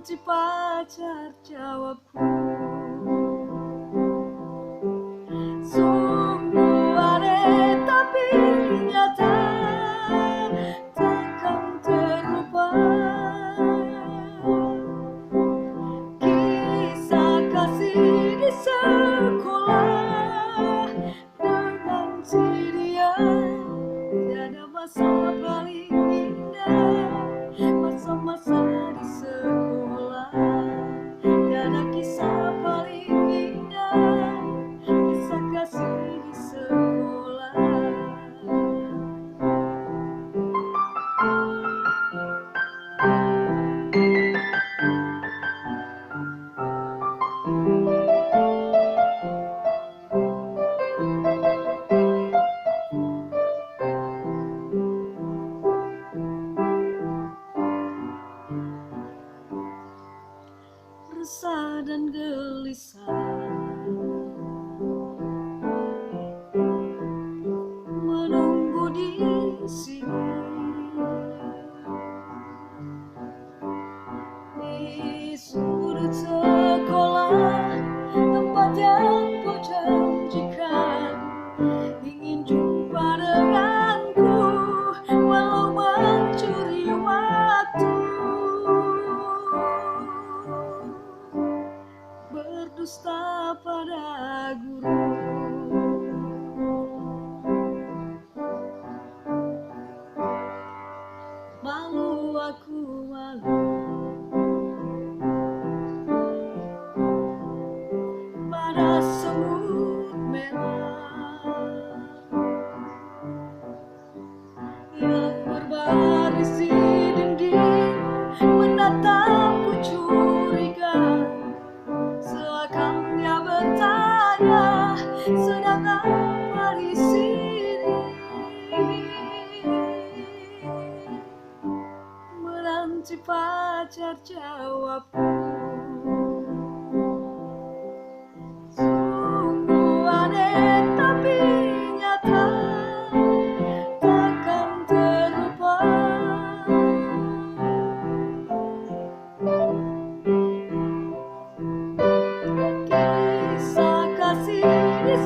menanti pacar jawabku. Sungguh aneh tapi nyata, takkan terlupa. Kisah kasih di sekolah dengan si dia, tiada masa paling indah, masa-masa di sekolah. Tiada kisah paling indah, kisah kasih di sekolah. Resah dan gelisah menunggu di sini, di sudut sekolah, tempat yang kau janjikan. Ingin jumpa denganku walau mencuri waktu, berdusta pada guru. Malu aku malu, pada semut merah yang berbaris di dinding, menatapku curiga, seakan dia bertanya, sedang apa di sini? Menanti pacar jawabku. Sungguh aneh tapi nyata, takkan terlupa. Kisah kasih di